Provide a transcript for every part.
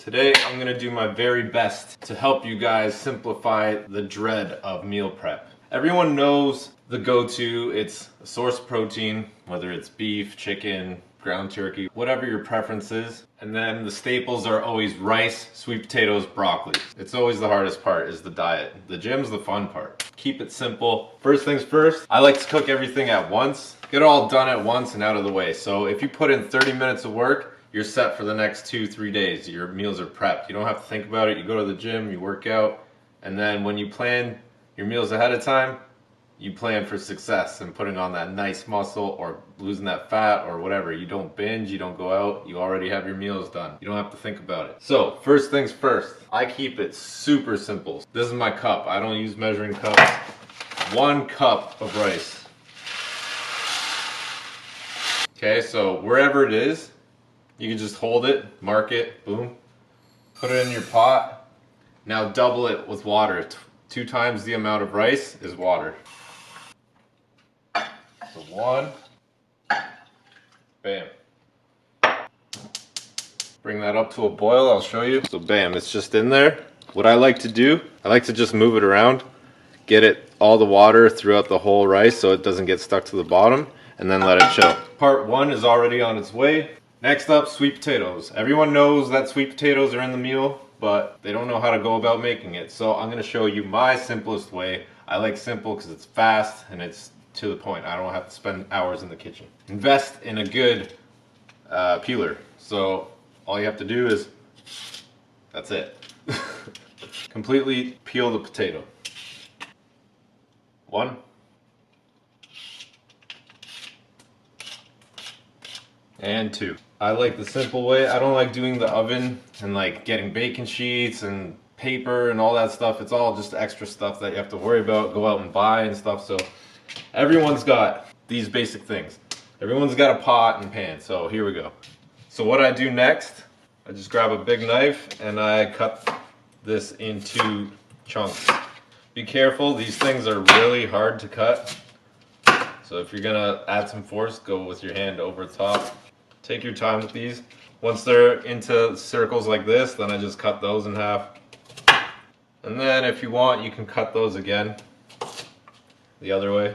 Today I'm going to do my very best to help you guys simplify the dread of meal prep. Everyone knows the go-to, it's a source of protein, whether it's beef, chicken, ground turkey, whatever your preference is. And then the staples are always rice, sweet potatoes, broccoli. It's always the hardest part is the diet. The gym's the fun part. Keep it simple. First things first, I like to cook everything at once. Get it all done at once and out of the way. So if you put in 30 minutes of work, you're set for the next 2-3 days. Your meals are prepped. You don't have to think about it. You go to the gym, you work out, and then when you plan your meals ahead of time, you plan for success and putting on that nice muscle or losing that fat or whatever. You don't binge, you don't go out, you already have your meals done. You don't have to think about it. So, first things first, I keep it super simple. This is my cup. I don't use measuring cups. 1 cup of rice. Okay, so wherever it is, you can just hold it, mark it, boom. Put it in your pot. Now double it with water. 2 times the amount of rice is water. So 1, bam. Bring that up to a boil, I'll show you. So bam, it's just in there. What I like to do, I like to just move it around, get it all the water throughout the whole rice so it doesn't get stuck to the bottom, and then let it chill. Part 1 is already on its way. Next up, sweet potatoes. Everyone knows that sweet potatoes are in the meal, but they don't know how to go about making it. So I'm gonna show you my simplest way. I like simple because it's fast and it's to the point. I don't have to spend hours in the kitchen. Invest in a good peeler. So all you have to do is, that's it. Completely peel the potato. 1. And 2. I like the simple way. I don't like doing the oven and like getting bacon sheets and paper and all that stuff. It's all just extra stuff that you have to worry about, go out and buy and stuff. So everyone's got these basic things. Everyone's got a pot and pan. So here we go. So what I do next, I just grab a big knife and I cut this into chunks. Be careful, these things are really hard to cut. So if you're gonna add some force, go with your hand over the top. Take your time with these. Once they're into circles like this, then I just cut those in half. And then if you want, you can cut those again the other way.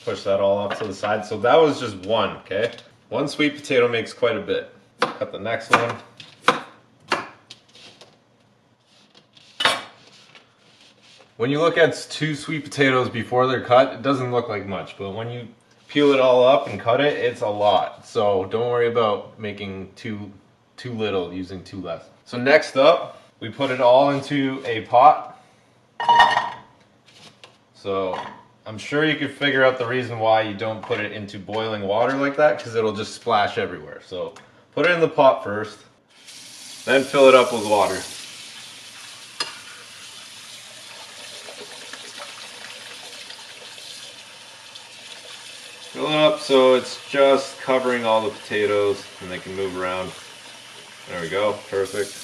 Push that all up to the side. So that was just 1, okay? 1 sweet potato makes quite a bit. Cut the next one. When you look at 2 sweet potatoes before they're cut, it doesn't look like much, but when you peel it all up and cut it, it's a lot. So don't worry about making too little, using too less. So next up, we put it all into a pot. So I'm sure you could figure out the reason why you don't put it into boiling water like that, because it'll just splash everywhere. So put it in the pot first, then fill it up with water. Fill it up so it's just covering all the potatoes and they can move around. There we go, perfect.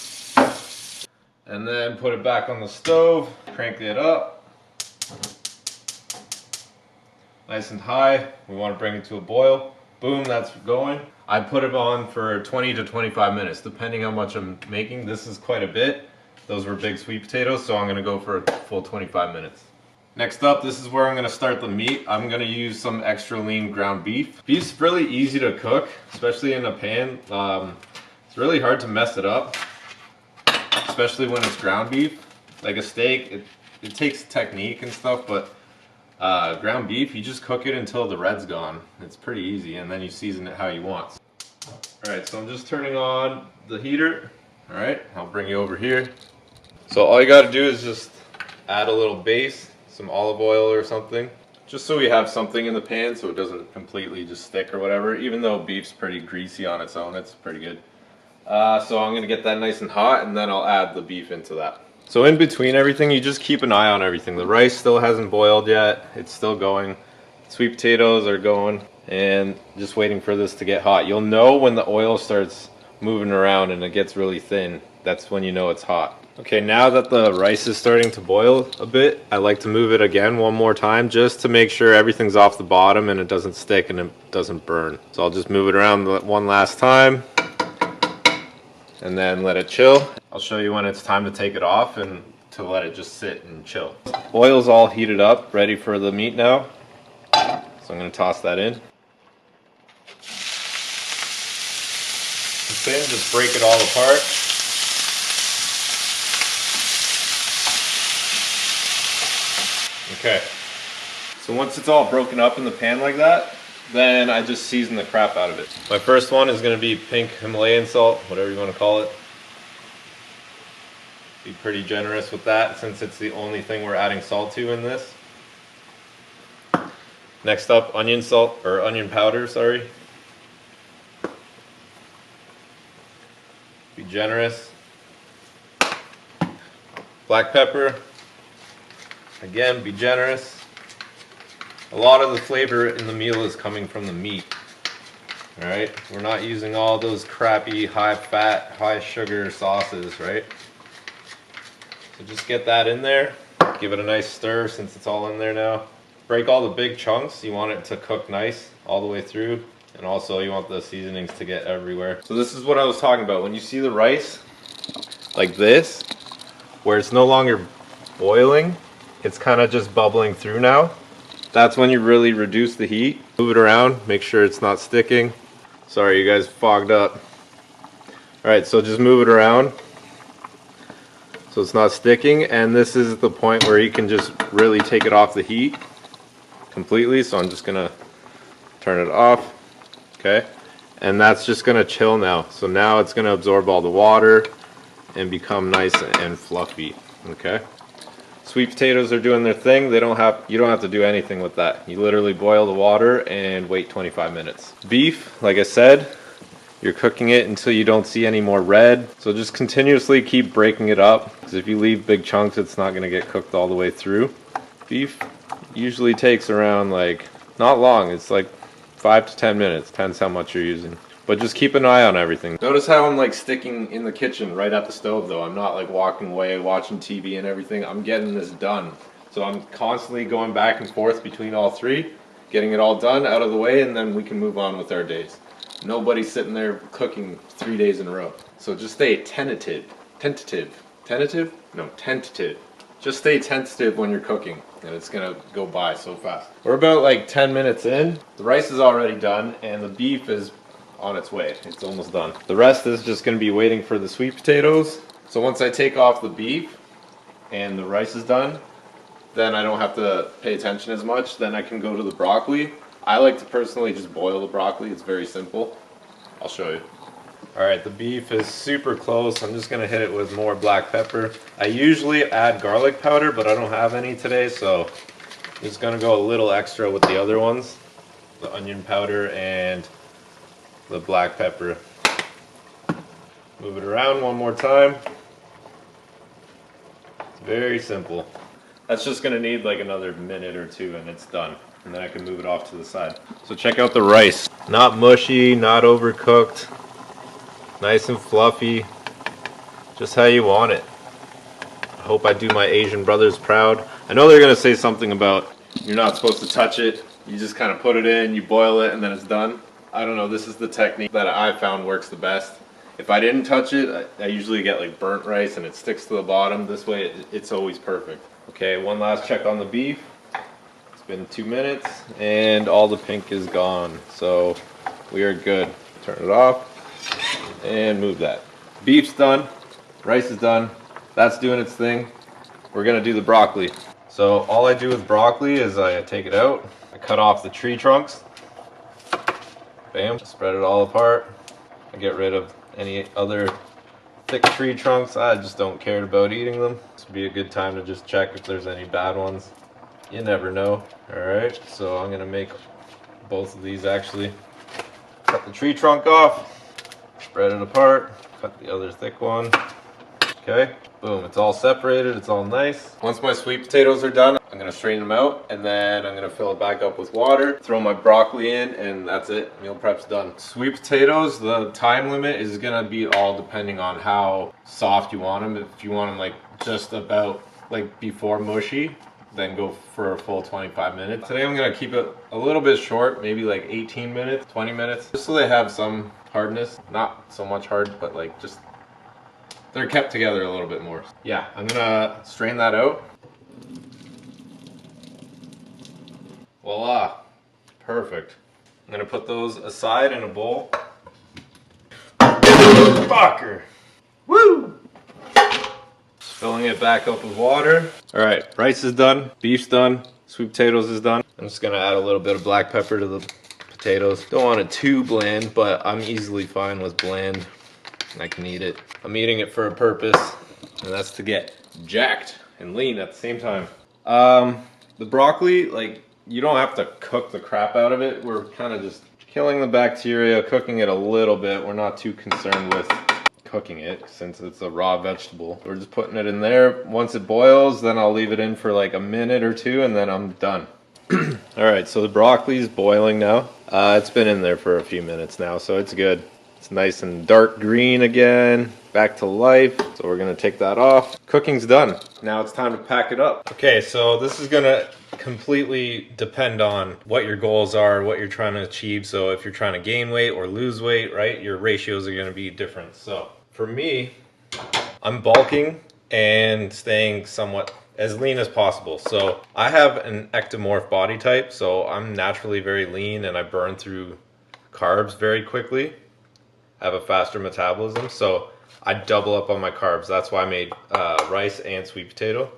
And then put it back on the stove, crank it up. Nice and high, we want to bring it to a boil. Boom, that's going. I put it on for 20 to 25 minutes, depending how much I'm making. This is quite a bit. Those were big sweet potatoes, so I'm going to go for a full 25 minutes. Next up, this is where I'm going to start the meat. I'm going to use some extra lean ground beef. Beef's really easy to cook, especially in a pan. It's really hard to mess it up, especially when it's ground beef. Like a steak, it takes technique and stuff, but ground beef, you just cook it until the red's gone. It's pretty easy, and then you season it how you want. Alright, so I'm just turning on the heater. Alright, I'll bring you over here. So all you got to do is just add a little base. Some olive oil or something, just so we have something in the pan so it doesn't completely just stick or whatever. Even though beef's pretty greasy on its own, it's pretty good. So I'm gonna get that nice and hot, and then I'll add the beef into that. So in between everything, you just keep an eye on everything. The rice still hasn't boiled yet, it's still going. Sweet potatoes are going, and just waiting for this to get hot. You'll know when the oil starts moving around and it gets really thin. That's when you know it's hot. Okay, now that the rice is starting to boil a bit, I like to move it again one more time just to make sure everything's off the bottom and it doesn't stick and it doesn't burn. So I'll just move it around one last time. and then let it chill. I'll show you when it's time to take it off and to let it just sit and chill. Oil's all heated up, ready for the meat now. So I'm going to toss that in. Then just break it all apart. Okay. So once it's all broken up in the pan like that, then I just season the crap out of it. My first one is going to be pink Himalayan salt, whatever you want to call it. Be pretty generous with that since it's the only thing we're adding salt to in this. Next up, onion salt, or onion powder, sorry. Be generous. Black pepper. Again, be generous. A lot of the flavor in the meal is coming from the meat. Alright? We're not using all those crappy, high fat, high sugar sauces, right? So just get that in there. Give it a nice stir since it's all in there now. Break all the big chunks. You want it to cook nice all the way through. And also you want the seasonings to get everywhere. So this is what I was talking about. When you see the rice like this, where it's no longer boiling, it's kind of just bubbling through now. That's when you really reduce the heat. Move it around, make sure it's not sticking. Sorry, you guys fogged up. Alright, so just move it around so it's not sticking, and this is the point where you can just really take it off the heat completely. So I'm just gonna turn it off. Okay, and that's just gonna chill now. So now it's gonna absorb all the water and become nice and fluffy. Okay, sweet potatoes are doing their thing. You don't have to do anything with that. You literally boil the water and wait 25 minutes. Beef, like I said, you're cooking it until you don't see any more red. So just continuously keep breaking it up, because if you leave big chunks, it's not gonna get cooked all the way through. Beef usually takes around, like, not long, it's like 5 to 10 minutes, depends how much you're using. But just keep an eye on everything. Notice how I'm like sticking in the kitchen right at the stove though. I'm not like walking away, watching TV and everything. I'm getting this done. So I'm constantly going back and forth between all three, getting it all done, out of the way, and then we can move on with our days. Nobody's sitting there cooking 3 days in a row. So just stay tentative. Just stay tentative when you're cooking, and it's gonna go by so fast. We're about like 10 minutes in. The rice is already done, and the beef is on its way. It's almost done. The rest is just gonna be waiting for the sweet potatoes. So once I take off the beef and the rice is done, then I don't have to pay attention as much. Then I can go to the broccoli. I like to personally just boil the broccoli. It's very simple. I'll show you. Alright, the beef is super close. I'm just gonna hit it with more black pepper. I usually add garlic powder, but I don't have any today, so I'm just gonna go a little extra with the other ones. The onion powder and the black pepper. Move it around one more time. It's very simple. That's just gonna need like another minute or two and it's done. And then I can move it off to the side. So check out the rice. Not mushy, not overcooked. Nice and fluffy. Just how you want it. I hope I do my Asian brothers proud. I know they're gonna say something about you're not supposed to touch it. You just kind of put it in, you boil it, and then it's done. I don't know, this is the technique that I found works the best. If I didn't touch it, I usually get like burnt rice and it sticks to the bottom. This way it's always perfect. Okay, one last check on the beef. It's been 2 minutes and all the pink is gone. So we are good. Turn it off and move that. Beef's done, rice is done. That's doing its thing. We're gonna do the broccoli. So all I do with broccoli is I take it out, I cut off the tree trunks, bam, spread it all apart. I get rid of any other thick tree trunks. I just don't care about eating them. This would be a good time to just check if there's any bad ones. You never know. Alright, so I'm gonna make both of these actually. Cut the tree trunk off, spread it apart, cut the other thick one. Okay, boom, it's all separated, it's all nice. Once my sweet potatoes are done, I'm gonna strain them out and then I'm gonna fill it back up with water, throw my broccoli in, and that's it. Meal prep's done. Sweet potatoes, the time limit is gonna be all depending on how soft you want them. If you want them like just about like before mushy, then go for a full 25 minutes. Today I'm gonna keep it a little bit short, maybe like 18 minutes, 20 minutes, just so they have some hardness. Not so much hard, but like just they're kept together a little bit more. Yeah, I'm gonna strain that out. Voila, perfect. I'm gonna put those aside in a bowl. Fucker! Woo! Filling it back up with water. All right, rice is done, beef's done, sweet potatoes is done. I'm just gonna add a little bit of black pepper to the potatoes. Don't want it too bland, but I'm easily fine with bland. I can eat it. I'm eating it for a purpose, and that's to get jacked and lean at the same time. The broccoli, like, you don't have to cook the crap out of it. We're kind of just killing the bacteria, cooking it a little bit. We're not too concerned with cooking it since it's a raw vegetable. We're just putting it in there. Once it boils, then I'll leave it in for like a minute or two, and then I'm done. All right, so the broccoli is boiling now. It's been in there for a few minutes now, so it's good. It's nice and dark green again, back to life. So we're gonna take that off. Cooking's done. Now it's time to pack it up. Okay, so this is gonna completely depend on what your goals are, what you're trying to achieve. So if you're trying to gain weight or lose weight, right, your ratios are gonna be different. So for me, I'm bulking and staying somewhat as lean as possible. So I have an ectomorph body type, so I'm naturally very lean and I burn through carbs very quickly. I have a faster metabolism, so I double up on my carbs. That's why I made rice and sweet potato.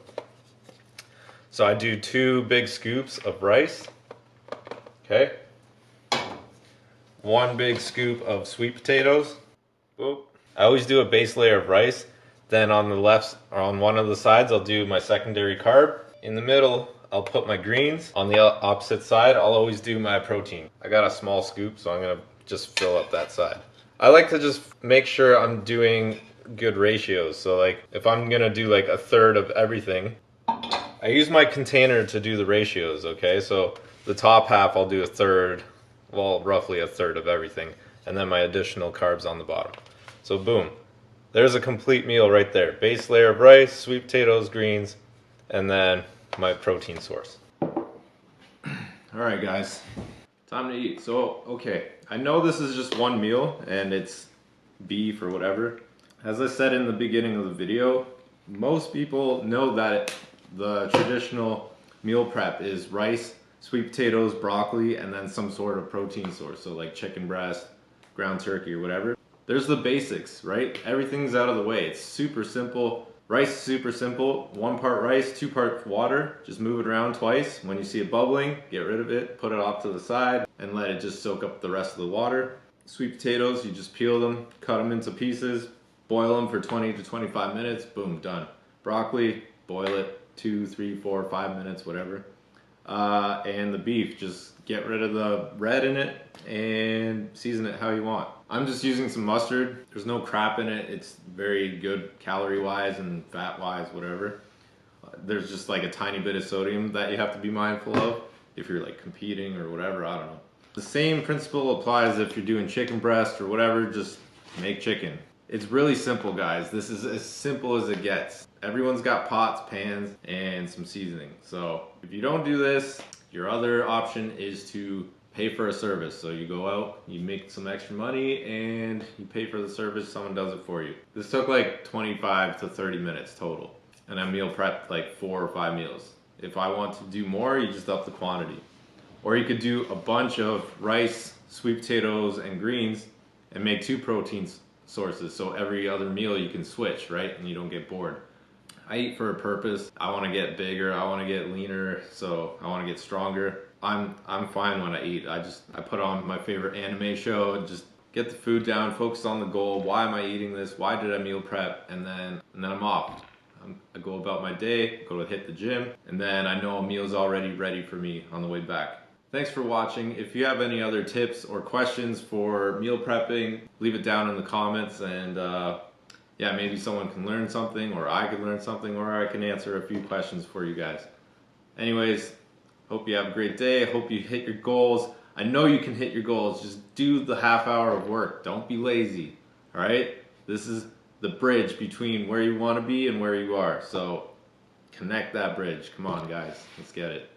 So I do 2 big scoops of rice, okay? 1 big scoop of sweet potatoes. Boop. I always do a base layer of rice. Then on the left, or on one of the sides, I'll do my secondary carb. In the middle, I'll put my greens. On the opposite side, I'll always do my protein. I got a small scoop, so I'm gonna just fill up that side. I like to just make sure I'm doing good ratios. So like, if I'm gonna do like 1/3 of everything, I use my container to do the ratios, okay? So the top half, I'll do 1/3, well, roughly 1/3 of everything, and then my additional carbs on the bottom. So boom. There's a complete meal right there. Base layer of rice, sweet potatoes, greens, and then my protein source. All right, guys, time to eat. So, okay, I know this is just one meal and it's beef or whatever. As I said in the beginning of the video, most people know that the traditional meal prep is rice, sweet potatoes, broccoli, and then some sort of protein source. So like chicken breast, ground turkey, or whatever. There's the basics, right? Everything's out of the way. It's super simple. Rice is super simple. 1 part rice, 2 parts water. Just move it around twice. When you see it bubbling, get rid of it, put it off to the side, and let it just soak up the rest of the water. Sweet potatoes, you just peel them, cut them into pieces, boil them for 20 to 25 minutes, boom, done. Broccoli, boil it 2, 3, 4, 5 minutes, whatever. And the beef, just get rid of the red in it and season it how you want. I'm just using some mustard. There's no crap in it. It's very good calorie-wise and fat-wise, whatever. There's just like a tiny bit of sodium that you have to be mindful of if you're like competing or whatever, I don't know. The same principle applies if you're doing chicken breast or whatever, just make chicken. It's really simple, guys. This is as simple as it gets. Everyone's got pots, pans, and some seasoning. So if you don't do this, your other option is to pay for a service. So you go out, you make some extra money, and you pay for the service, someone does it for you. This took like 25 to 30 minutes total. And I meal prepped like 4 or 5 meals. If I want to do more, you just up the quantity. Or you could do a bunch of rice, sweet potatoes, and greens and make 2 protein sources. So every other meal you can switch, right? And you don't get bored. I eat for a purpose. I want to get bigger. I want to get leaner. So I want to get stronger. I'm fine when I eat. I put on my favorite anime show and just get the food down, focus on the goal. Why am I eating this? Why did I meal prep? And then I'm off. I go about my day, go to hit the gym, and then I know a meal's already ready for me on the way back. Thanks for watching. If you have any other tips or questions for meal prepping, leave it down in the comments, and yeah, maybe someone can learn something, or I can learn something, or I can answer a few questions for you guys. Anyways, hope you have a great day. Hope you hit your goals. I know you can hit your goals. Just do the half hour of work. Don't be lazy. All right? This is the bridge between where you want to be and where you are. So connect that bridge. Come on, guys. Let's get it.